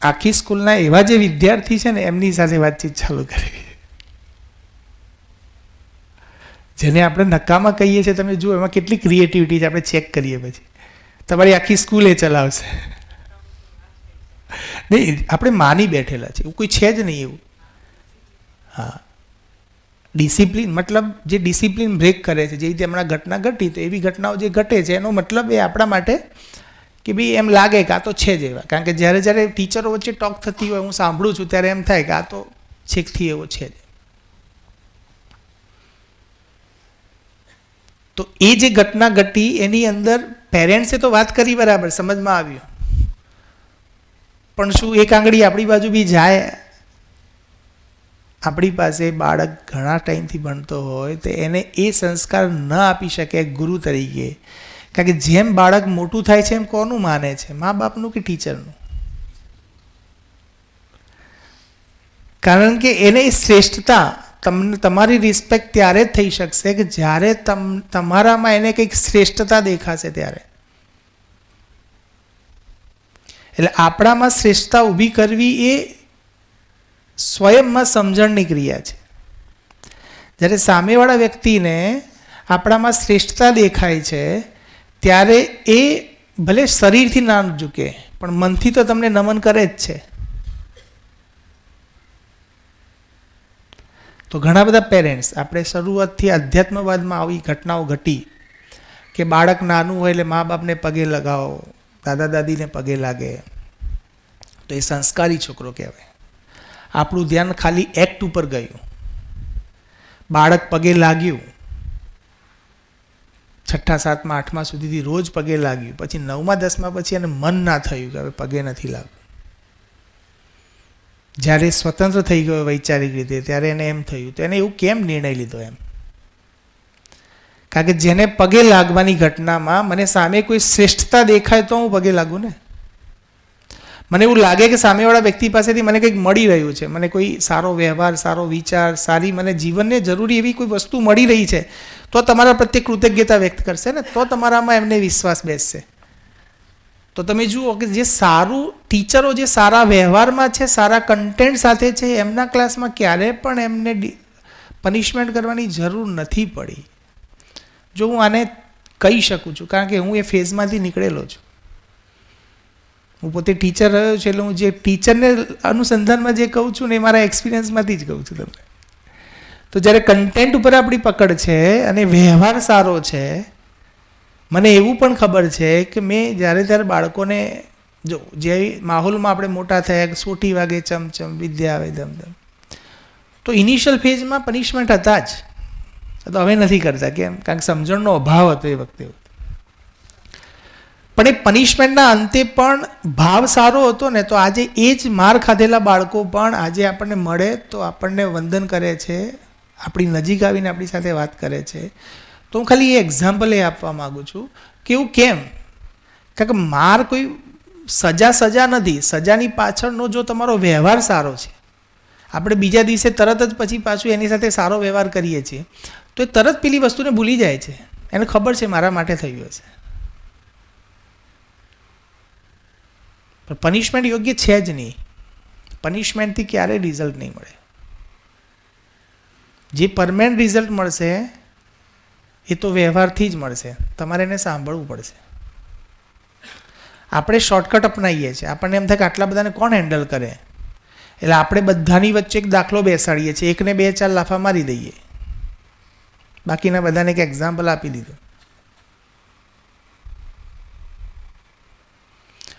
આખી સ્કૂલના એવા જે વિદ્યાર્થી છે ને એમની સાથે વાતચીત ચાલુ કરવી. જેને આપણે નકામા કહીએ છીએ, તમે જુઓ એમાં કેટલી ક્રિએટિવિટી છે. આપણે ચેક કરીએ પછી તમારી આખી સ્કૂલ એ ચલાવશે. નહીં, આપણે માની બેઠેલા છે, એવું કોઈ છે જ નહીં એવું. હા, ડિસિપ્લિન મતલબ જે ડિસિપ્લિન બ્રેક કરે છે, જે રીતે હમણાં ઘટના ઘટી તો એવી ઘટનાઓ જે ઘટે છે એનો મતલબ એ આપણા માટે કે ભાઈ એમ લાગે કે આ તો છે જ એવા. કારણ કે જ્યારે ટીચરો વચ્ચે ટોક થતી હોય હું સાંભળું છું ત્યારે એમ થાય કે આ તો છેકથી એવો છે જ. તો એ જે ઘટના ઘટી એની અંદર પેરેન્ટ્સે તો વાત કરી બરાબર, સમજમાં આવ્યું, પણ શું એક આંગળી આપણી બાજુ બી જાય? આપણી પાસે બાળક ઘણા ટાઈમથી ભણતો હોય તો એને એ સંસ્કાર ન આપી શકે ગુરુ તરીકે. કારણ કે જેમ બાળક મોટું થાય છે એમ કોનું માને છે? મા બાપનું કે ટીચરનું? કારણ કે એને શ્રેષ્ઠતા, તમને તમારી રિસ્પેક્ટ ત્યારે જ થઈ શકશે કે જ્યારે તમારામાં એને કંઈક શ્રેષ્ઠતા દેખાશે ત્યારે. એટલે આપણામાં શ્રેષ્ઠતા ઊભી કરવી એ સ્વયંમાં સમજણની ક્રિયા છે. જ્યારે સામેવાળા વ્યક્તિને આપણામાં શ્રેષ્ઠતા દેખાય છે ત્યારે એ ભલે શરીરથી ના ઝૂકે પણ મનથી તો તમને નમન કરે જ છે. તો ઘણા બધા પેરેન્ટ્સ, આપણે શરૂઆતથી અધ્યાત્મવાદમાં આવી ઘટનાઓ ઘટી કે બાળક નાનું હોય એટલે મા બાપને પગે લગાવો, દાદા દાદીને પગે લાગે તો એ સંસ્કારી છોકરો કહેવાય. આપણું ધ્યાન ખાલી એક્ટ ઉપર ગયું. બાળક પગે લાગ્યું, 6ઠા 7મા 8મા સુધીથી રોજ પગે લાગ્યું, પછી 9મા 10મા પછી એને મન ના થયું કે હવે પગે નથી લાગવું. જ્યારે સ્વતંત્ર થઈ ગયો વૈચારિક રીતે ત્યારે એને એમ થયું, તો એને એવું કેમ નિર્ણય લીધો એમ? કારણ કે જેને પગે લાગવાની ઘટનામાં મને સામે કોઈ શ્રેષ્ઠતા દેખાય તો હું પગે લાગું ને. મને એવું લાગે કે સામેવાળા વ્યક્તિ પાસેથી મને કંઈક મળી રહ્યું છે, મને કોઈ સારો વ્યવહાર, સારો વિચાર, સારી મને જીવનને જરૂરી એવી કોઈ વસ્તુ મળી રહી છે, તો તમારા પ્રત્યે કૃતજ્ઞતા વ્યક્ત કરશે ને, તો તમારામાં એમને વિશ્વાસ બેસશે. તો તમે જુઓ કે જે સારું ટીચરો જે સારા વ્યવહારમાં છે, સારા કન્ટેન્ટ સાથે છે, એમના ક્લાસમાં ક્યારે પણ એમને પનિશમેન્ટ કરવાની જરૂર નથી પડી. જો હું આને કહી શકું છું કારણ કે હું એ ફેઝમાંથી નીકળેલો છું. હું પોતે ટીચર રહ્યો છું એટલે હું જે ટીચરને અનુસંધાનમાં જે કહું છું ને એ મારા એક્સપિરિયન્સમાંથી જ કહું છું તમને. તો જ્યારે કન્ટેન્ટ ઉપર આપણી પકડ છે અને વ્યવહાર સારો છે, મને એવું પણ ખબર છે કે મેં જ્યારે ત્યારે બાળકોને જો જે માહોલમાં આપણે મોટા થયા, સોટી વાગે ચમચમ, વિદ્યા આવે ધમધમ, તો ઇનિશિયલ ફેઝમાં પનિશમેન્ટ હતા જ, તો હવે નથી કરતા. કેમ? કારણ કે સમજણનો અભાવ હતો એ વખતે. પણ એ પનિશમેન્ટના અંતે પણ ભાવ સારો હતો ને, તો આજે એ જ માર ખાધેલા બાળકો પણ આજે આપણને મળે તો આપણને વંદન કરે છે, આપણી નજીક આવીને આપણી સાથે વાત કરે છે. તો હું ખાલી એ એક્ઝામ્પલ એ આપવા માગું છું કે એવું કેમ? કારણ કે માર કોઈ સજા નથી. સજાની પાછળનો જો તમારો વ્યવહાર સારો છે, આપણે બીજા દિવસે તરત જ પછી પાછું એની સાથે સારો વ્યવહાર કરીએ છીએ, તો એ તરત પેલી વસ્તુને ભૂલી જાય છે. એને ખબર છે મારા માટે થયું હશે. પણ પનિશમેન્ટ યોગ્ય છે જ નહીં. પનિશમેન્ટથી ક્યારેય રિઝલ્ટ નહીં મળે. જે પરમેનન્ટ રિઝલ્ટ મળશે એ તો વ્યવહારથી જ મળશે. તમારે એને સાંભળવું પડશે. આપણે શોર્ટકટ અપનાવીએ છીએ. આપણને એમ થાય કે આટલા બધાને કોણ હેન્ડલ કરે, એટલે આપણે બધાની વચ્ચે એક દાખલો બેસાડીએ છીએ, એકને 2-4 લાફા મારી દઈએ, બાકીના બધાને એક એક્ઝામ્પલ આપી દીધું.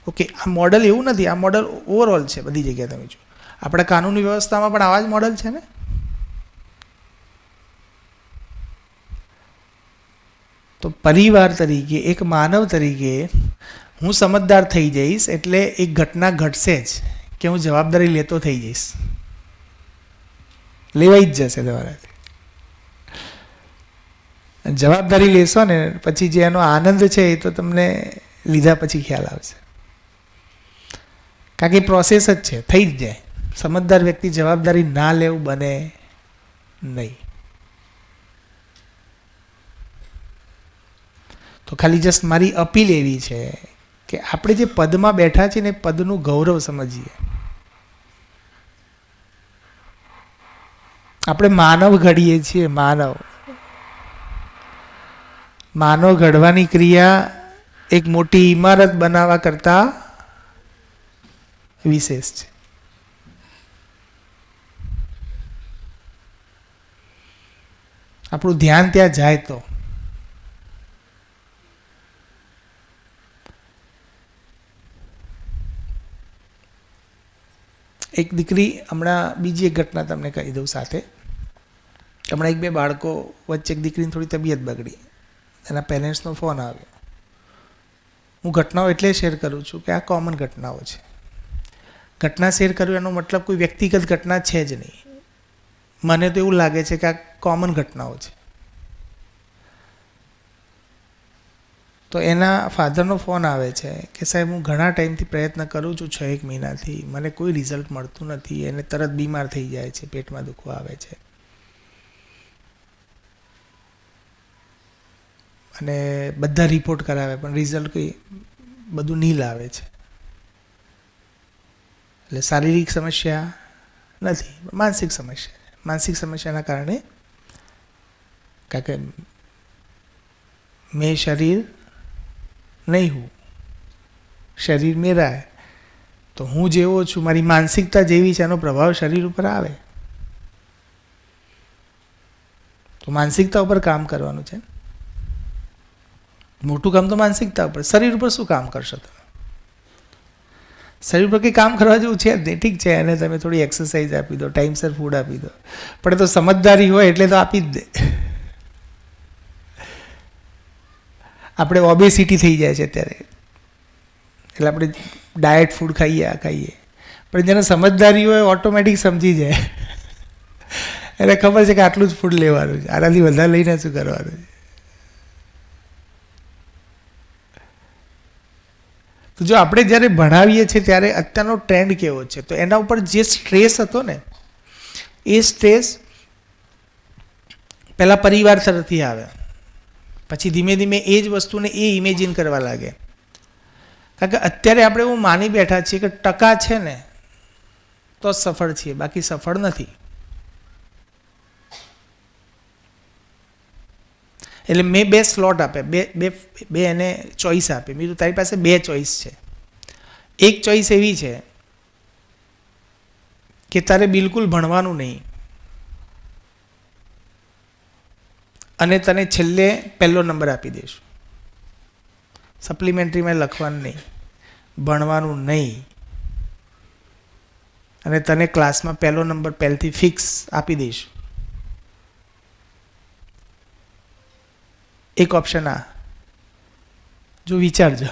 ઓકે, આ મોડલ એવું નથી, આ મોડલ ઓવરઓલ છે બધી જગ્યાએ. તમે જુઓ આપણા કાનૂની વ્યવસ્થામાં પણ આવા જ મોડલ છે ને. તો પરિવાર તરીકે, એક માનવ તરીકે હું સમજદાર થઈ જઈશ એટલે એક ઘટના ઘટશે જ કે હું જવાબદારી લેતો થઈ જઈશ, લેવાઈ જ જશે તમારાથી. જવાબદારી લેશો ને પછી જે એનો આનંદ છે એ તો તમને લીધા પછી ખ્યાલ આવશે. કારણ કે પ્રોસેસ જ છે, થઈ જ જાય. સમજદાર વ્યક્તિ જવાબદારી ના લેવું બને નહીં. તો ખાલી જસ્ટ મારી અપીલ એવી છે કે આપણે જે પદમાં બેઠા છીએ ને એ પદનું ગૌરવ સમજીએ. આપણે માનવ ઘડીએ છીએ. માનવ ઘડવાની ક્રિયા એક મોટી ઇમારત બનાવવા કરતાં વિશેષ છે. આપણું ધ્યાન ત્યાં જાય તો એક દીકરી, હમણાં બીજી એક ઘટના તમને કહી દઉં સાથે. હમણાં 1-2 બાળકો વચ્ચે એક દીકરીની થોડી તબિયત બગડી, એના પેરેન્ટ્સનો ફોન આવ્યો. હું ઘટનાઓ એટલે શેર કરું છું કે આ કોમન ઘટનાઓ છે. ઘટના શેર કર્યું એનો મતલબ કોઈ વ્યક્તિગત ઘટના છે જ નહીં. મને તો એવું લાગે છે કે આ કોમન ઘટનાઓ છે. તો એના ફાધરનો ફોન આવે છે કે સાહેબ હું ઘણા ટાઈમથી પ્રયત્ન કરું છું, 6-1 મહિનાથી, મને કોઈ રિઝલ્ટ મળતું નથી. એને તરત બીમાર થઈ જાય છે, પેટમાં દુખવા આવે છે અને બધા રિપોર્ટ કરાવે પણ રિઝલ્ટ કંઈ બધું નીલ આવે છે. એટલે શારીરિક સમસ્યા નથી, માનસિક સમસ્યા. માનસિક સમસ્યાના કારણે કારણ કે મેં શરીર નહીં હું, શરીર મેરા હૈ. તો હું જેવો છું, મારી માનસિકતા જેવી છે, એનો પ્રભાવ શરીર ઉપર આવે. તો માનસિકતા ઉપર કામ કરવાનું છે. મોટું કામ તો માનસિકતા ઉપર. શરીર ઉપર શું કામ કરશો તમે? શરીર પર કંઈ કામ કરવા જેવું છે જ નહીં. ઠીક છે, એને તમે થોડી એક્સરસાઇઝ આપી દો, ટાઈમસર ફૂડ આપી દો, પણ એ તો સમજદારી હોય એટલે તો આપી જ દે. આપણે ઓબેસિટી થઈ જાય છે અત્યારે, એટલે આપણે ડાયટ ફૂડ ખાઈએ, આ ખાઈએ, પણ જેને સમજદારી હોય ઓટોમેટિક સમજી જાય. એને ખબર છે કે આટલું જ ફૂડ લેવાનું છે, આનાથી વધારે લઈને શું કરવાનું છે. તો જો આપણે જ્યારે ભણાવીએ છીએ ત્યારે અત્યારનો ટ્રેન્ડ કેવો છે, તો એના ઉપર જે સ્ટ્રેસ હતો ને, એ સ્ટ્રેસ પહેલાં પરિવાર તરફથી આવે, પછી ધીમે ધીમે એ જ વસ્તુને એ ઇમેજિન કરવા લાગે. કારણ કે અત્યારે આપણે એવું માની બેઠા છીએ કે ટકા છે ને તો જ સફળ છીએ, બાકી સફળ નથી. એટલે મેં 2 સ્લોટ આપ્યા, બે એને ચોઈસ આપી. બીજું તારી પાસે 2 ચોઈસ છે. એક ચોઈસ એવી છે કે તારે બિલકુલ ભણવાનું નહીં અને તને છેલ્લે 1લો નંબર આપી દઈશું. સપ્લિમેન્ટરીમાં લખવાનું નહીં, ભણવાનું નહીં, અને તને ક્લાસમાં 1લો નંબર પહેલથી ફિક્સ આપી દઈશું. એક ઓપ્શન આ, જો વિચારજો.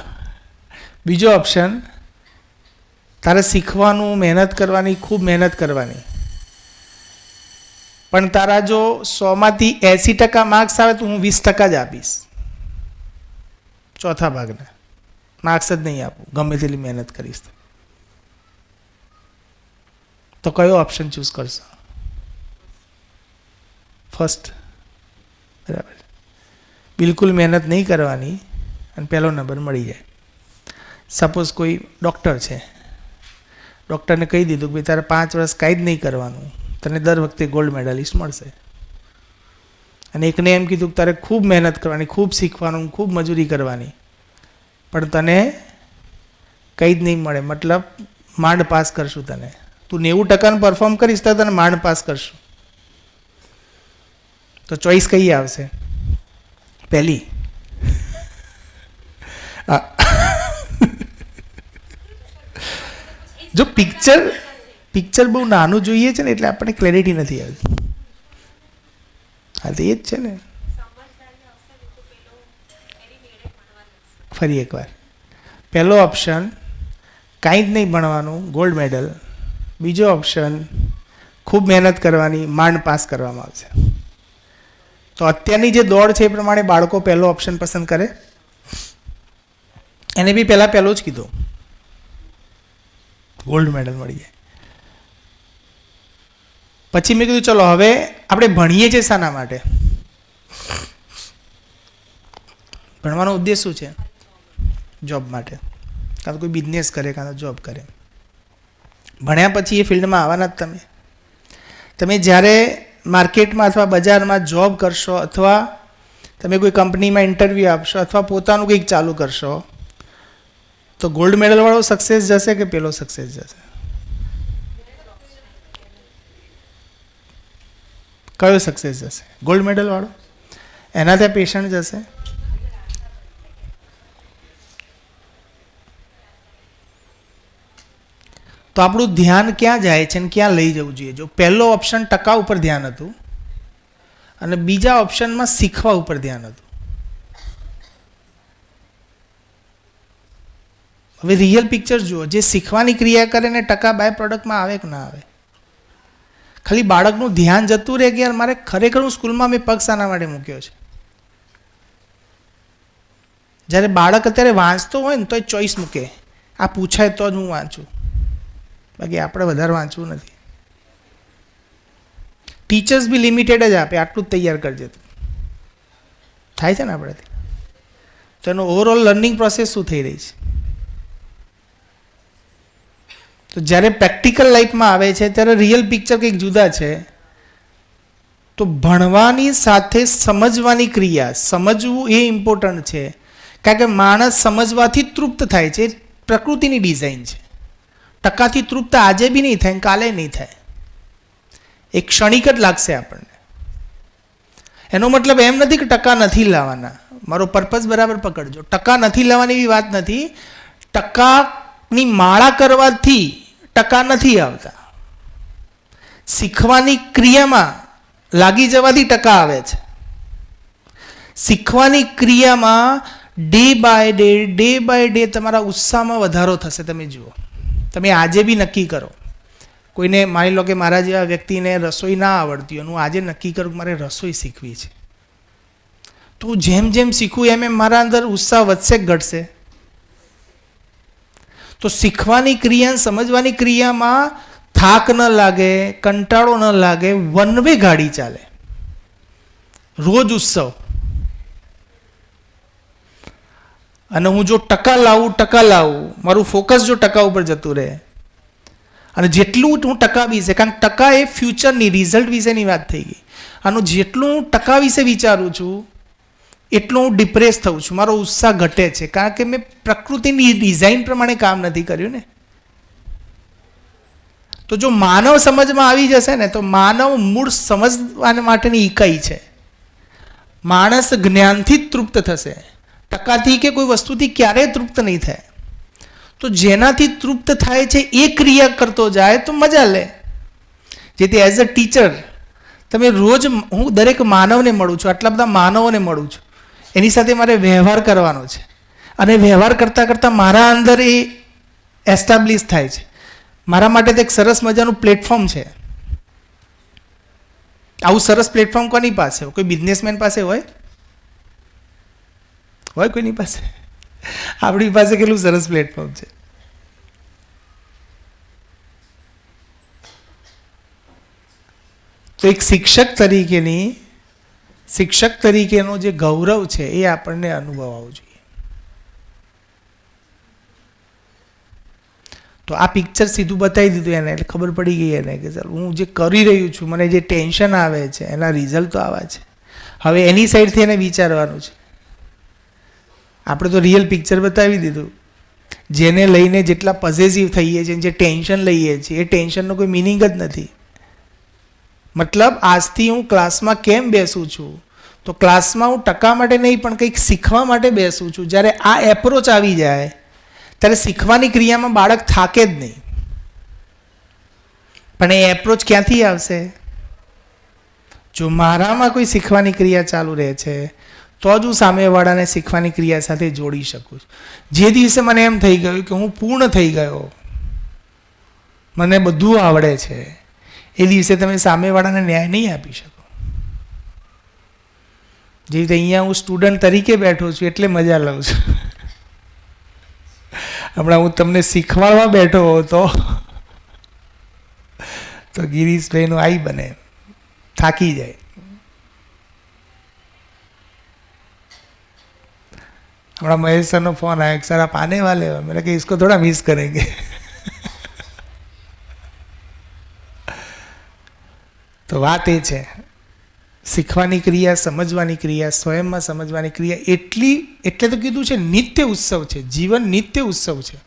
બીજો ઓપ્શન, તારે શીખવાનું, મહેનત કરવાની, ખૂબ મહેનત કરવાની, પણ તારા જો 100માંથી 80% માર્ક્સ આવે તો હું 20% જ આપીશ, ચોથા ભાગના માર્ક્સ જ નહીં આપું, ગમે તેટલી મહેનત કરીશ. તો કયો ઓપ્શન ચૂઝ કરશો? ફર્સ્ટ. બરાબર. બિલકુલ મહેનત નહીં કરવાની અને 1લો નંબર મળી જાય. સપોઝ કોઈ ડૉક્ટર છે, ડૉક્ટરને કહી દીધું કે ભાઈ તારે 5 વર્ષ કાંઈ જ નહીં કરવાનું, તને દર વખતે ગોલ્ડ મેડલિસ્ટ મળશે. અને એકને એમ કીધું કે તારે ખૂબ મહેનત કરવાની, ખૂબ શીખવાનું, ખૂબ મજૂરી કરવાની, પણ તને કંઈ જ નહીં મળે, મતલબ માંડ પાસ કરશું તને. તું 90% પરફોર્મ કરીશ તો તને માંડ પાસ કરશું. તો ચોઈસ કઈ આવશે? પહેલી. જો પિક્ચર બહુ નાનું જોઈએ છે ને એટલે આપણને ક્લેરિટી નથી આવતી. હા તો એ જ છે ને. ફરી એકવાર, 1લો ઓપ્શન કાંઈ જ નહીં ભણવાનું, ગોલ્ડ મેડલ. બીજો ઓપ્શન ખૂબ મહેનત કરવાની, માંડ પાસ કરવામાં આવશે. તો અત્યારની જે દોડ છે એ પ્રમાણે બાળકો 1લો ઓપ્શન પસંદ કરે. એને બી પહેલાં 1લો જ કીધું, ગોલ્ડ મેડલ મળી જાય. પછી મેં કીધું ચલો હવે આપણે ભણીએ છીએ શાના માટે? ભણવાનો ઉદ્દેશ શું છે? જોબ માટે. કાં તો કોઈ બિઝનેસ કરે, કાં તો જોબ કરે. ભણ્યા પછી એ ફિલ્ડમાં આવવાના જ તમે. તમે જ્યારે માર્કેટમાં અથવા બજારમાં જોબ કરશો, અથવા તમે કોઈ કંપનીમાં ઇન્ટરવ્યૂ આપશો, અથવા પોતાનું કંઈક ચાલુ કરશો, તો ગોલ્ડ મેડલવાળો સક્સેસ જશે કે પેલો સક્સેસ જશે? કયો સક્સેસ જશે? ગોલ્ડ મેડલવાળો. એના ત્યાં પેશન્ટ જશે. તો આપણું ધ્યાન ક્યાં જાય છે અને ક્યાં લઈ જવું જોઈએ? જો 1લો ઓપ્શન ટકા ઉપર ધ્યાન હતું અને બીજા ઓપ્શનમાં શીખવા ઉપર ધ્યાન હતું. હવે રિયલ પિક્ચર જુઓ. જે શીખવાની ક્રિયા કરે ને ટકા બાય પ્રોડક્ટમાં આવે કે ના આવે? ખાલી બાળકનું ધ્યાન જતું રહે કે યાર મારે ખરેખર હું સ્કૂલમાં મેં પગ શાના માટે મૂક્યો છે. જ્યારે બાળક અત્યારે વાંચતો હોય ને તો એ ચોઈસ મૂકે, આ પૂછાય તો જ હું વાંચું, બાકી આપણે વધારે વાંચવું નથી. ટીચર્સ બી લિમિટેડ જ આપે, આટલું જ તૈયાર કરજે તું. થાય છે ને આપણાથી? તો એનો ઓવરઓલ લર્નિંગ પ્રોસેસ શું થઈ રહી છે? તો જ્યારે પ્રેક્ટિકલ લાઈફમાં આવે છે ત્યારે રિયલ પિક્ચર કંઈક જુદા છે તો ભણવાની સાથે સમજવાની ક્રિયા, સમજવું એ ઇમ્પોર્ટન્ટ છે. કારણ કે માણસ સમજવાથી તૃપ્ત થાય છે, એ પ્રકૃતિની ડિઝાઇન છે. ટકાથી તૃપ્ત આજે બી નહીં થાય, કાલે નહીં થાય, એક ક્ષણિક જ લાગશે આપણને. એનો મતલબ એમ નથી કે ટકા નથી લાવવાના, મારો પર્પઝ બરાબર પકડજો. ટકા નથી લાવવાની એવી વાત નથી. ટકાની માળા કરવાથી ટકા નથી આવતા. શીખવાની ક્રિયામાં લાગી જવાથી ટકા આવે છે. શીખવાની ક્રિયામાં ડે બાય ડે તમારા ઉત્સાહમાં વધારો થશે. તમે જુઓ, તમે આજે બી નક્કી કરો. કોઈને માની લો કે મારા જેવા વ્યક્તિને રસોઈ ના આવડતી હોય, હું આજે નક્કી કરું કે મારે રસોઈ શીખવી છે, તો જેમ જેમ શીખું એમ એમ મારા અંદર ઉત્સાહ વધશે કે ઘટશે? તો શીખવાની ક્રિયા, સમજવાની ક્રિયામાં થાક ન લાગે, કંટાળો ન લાગે, વન વે ગાડી ચાલે, રોજ ઉત્સવ. અને હું જો ટકા લાવું, મારું ફોકસ જો ટકા ઉપર જતું રહે, અને જેટલું હું ટકા વિશે, કારણ કે ટકા એ ફ્યુચરની રિઝલ્ટ વિશેની વાત થઈ ગઈ, આનું જેટલું હું ટકા વિશે વિચારું છું એટલું હું ડિપ્રેસ થઉં છું, મારો ઉત્સાહ ઘટે છે. કારણ કે મેં પ્રકૃતિની ડિઝાઇન પ્રમાણે કામ નથી કર્યું ને. તો જો માનવ સમજમાં આવી જશે ને, તો માનવ મૂળ સમજવા માટેની ઇકાઈ છે. માણસ જ્ઞાનથી જ તૃપ્ત થશે, ટકાથી કે કોઈ વસ્તુથી ક્યારેય તૃપ્ત નહીં થાય. તો જેનાથી તૃપ્ત થાય છે એ ક્રિયા કરતો જાય તો મજા લે. જેથી એઝ અ ટીચર તમે રોજ, હું દરેક માનવને મળું છું, આટલા બધા માનવોને મળું છું, એની સાથે મારે વ્યવહાર કરવાનો છે. અને વ્યવહાર કરતાં કરતાં મારા અંદર એ એસ્ટાબ્લિશ થાય છે. મારા માટે તો એક સરસ મજાનું પ્લેટફોર્મ છે. આવું સરસ પ્લેટફોર્મ કોની પાસે હોય? કોઈ બિઝનેસમેન પાસે હોય કોઈની પાસે? આપણી પાસે કેટલું સરસ પ્લેટફોર્મ છે. તો એક શિક્ષક તરીકેનો જે ગૌરવ છે એ આપણને અનુભવવું જોઈએ. તો આ પિક્ચર સીધું બતાવી દીધું એને, એટલે ખબર પડી ગઈ એને કે ચાલ હું જે કરી રહ્યું છું, મને જે ટેન્શન આવે છે એના રિઝલ્ટ તો આવા છે. હવે એની સાઈડથી એને વિચારવાનું છે. આપણે તો રિયલ પિક્ચર બતાવી દીધું. જેને લઈને જેટલા પોઝેસિવ થઈએ છીએ, જે ટેન્શન લઈએ છીએ, એ ટેન્શનનો કોઈ મિનિંગ જ નથી. મતલબ આજથી હું ક્લાસમાં કેમ બેસું છું? તો ક્લાસમાં હું ટકા માટે નહીં પણ કંઈક શીખવા માટે બેસું છું. જ્યારે આ એપ્રોચ આવી જાય ત્યારે શીખવાની ક્રિયામાં બાળક થાકે જ નહીં. પણ એ એપ્રોચ ક્યાંથી આવશે? જો મારામાં કોઈ શીખવાની ક્રિયા ચાલુ રહે છે તો જ હું સામેવાળાને શીખવાની ક્રિયા સાથે જોડી શકું. જે દિવસે મને એમ થઈ ગયું કે હું પૂર્ણ થઈ ગયો, મને બધું આવડે છે, એ દિવસે તમે સામેવાળાને ન્યાય નહીં આપી શકો. જે રીતે અહીંયા હું સ્ટુડન્ટ તરીકે બેઠો છું એટલે મજા લઉં છું. હમણાં હું તમને શીખવાડવા બેઠો હતો તો ગિરીશભાઈનું આઈ બને, થાકી જાય. हमारा महेश सर नो फोन आया, सर आप आने वाले हो? मैंने कहा इसको थोड़ा मिस करेंगे. तो વાત એ છે, શીખવાની ક્રિયા, સમજવાની ક્રિયા, સ્વયંમાં સમજવાની ક્રિયા એટલે તો કીધું છે નિત્ય ઉત્સવ છે. જીવન નિત્ય ઉત્સવ છે.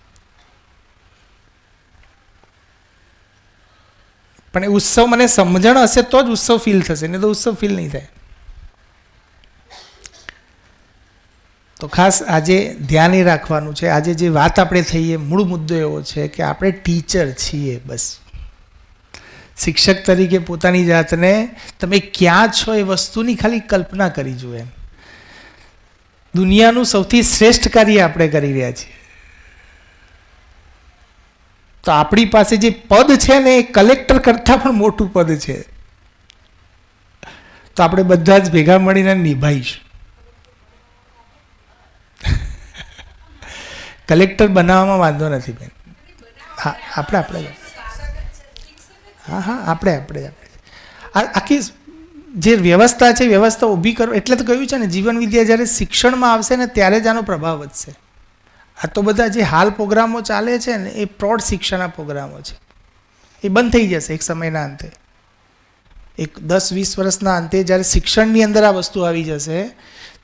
પણ એ ઉત્સવ મને સમજણ હશે તો જ ઉત્સવ ફીલ થશે, નહીં તો ઉત્સવ ફીલ નહીં થાય. તો ખાસ આજે ધ્યાન એ રાખવાનું છે. આજે જે વાત આપણે થઈએ, મૂળ મુદ્દો એવો છે કે આપણે ટીચર છીએ. બસ શિક્ષક તરીકે પોતાની જાતને તમે ક્યાં છો એ વસ્તુની ખાલી કલ્પના કરી જુઓ. એમ દુનિયાનું સૌથી શ્રેષ્ઠ કાર્ય આપણે કરી રહ્યા છીએ. તો આપણી પાસે જે પદ છે ને એ કલેક્ટર કરતાં પણ મોટું પદ છે. તો આપણે બધા જ ભેગા મળીને નિભાઈશું. કલેક્ટર બનાવવામાં વાંધો નથી બેન. હા આપણે આપણે આખી જે વ્યવસ્થા છે, વ્યવસ્થા ઊભી કરો. એટલે તો કહ્યું છે ને, જીવન વિદ્યા જ્યારે શિક્ષણમાં આવશે ને ત્યારે જ આનો પ્રભાવ વધશે. આ તો બધા જે હાલ પ્રોગ્રામો ચાલે છે ને એ પ્રૌઢ શિક્ષણના પ્રોગ્રામો છે, એ બંધ થઈ જશે એક સમયના અંતે. એક 10-20 વર્ષના અંતે જ્યારે શિક્ષણની અંદર આ વસ્તુ આવી જશે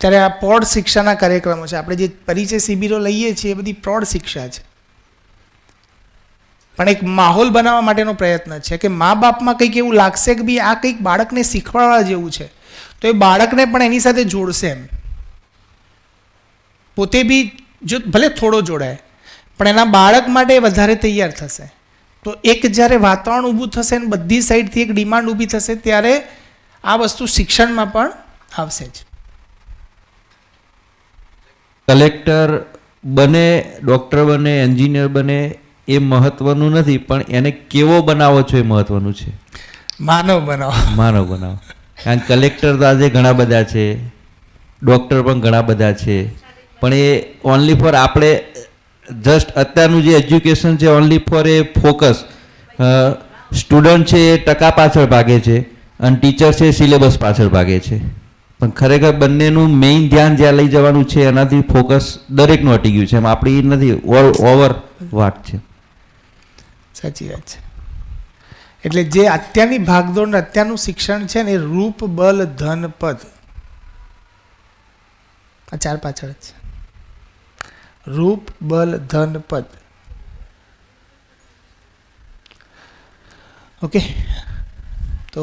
ત્યારે આ પ્રૌઢ શિક્ષાના કાર્યક્રમો છે, આપણે જે પરિચય શિબિરો લઈએ છીએ એ બધી પ્રૌઢ શિક્ષા છે, પણ એક માહોલ બનાવવા માટેનો પ્રયત્ન છે કે મા બાપમાં કંઈક એવું લાગશે કે ભાઈ આ કંઈક બાળકને શીખવાડવા જેવું છે, તો એ બાળકને પણ એની સાથે જોડશે, એમ પોતે બી જો ભલે થોડો જોડાય પણ એના બાળક માટે વધારે તૈયાર થશે. તો એક જ્યારે વાતાવરણ ઊભું થશે ને બધી સાઈડથી એક ડિમાન્ડ ઊભી થશે ત્યારે આ વસ્તુ શિક્ષણમાં પણ આવશે જ. કલેક્ટર બને, ડૉક્ટર બને, એન્જિનિયર બને એ મહત્વનું નથી, પણ એને કેવો બનાવો છો એ મહત્વનું છે. માનવ બનાવો. માનવ બનાવો. કારણ કે કલેક્ટર તો આજે ઘણા બધા છે, ડૉક્ટર પણ ઘણા બધા છે, પણ એ ઓનલી ફોર આપણે જસ્ટ અત્યારનું જે એજ્યુકેશન છે only for A focus student છે એ ટકા પાછળ ભાગે છે અને ટીચર છે સિલેબસ પાછળ ભાગે છે, પણ ખરેખર બંનેનું મેઇન ધ્યાન જ્યાં લઈ જવાનું છે એનાથી ફોકસ દરેકનું હટી ગયું છે. એમ આપણી નથી ઓલ ઓવર વાત છે. સાચી વાત છે. એટલે જે અત્યારની ભાગદોડ અત્યારનું શિક્ષણ છે ને એ રૂપ, બલ, ધન, પદ આ 4 પાછળ જ છે. રૂપ, બલ, ધન, પદ. ઓકે, તો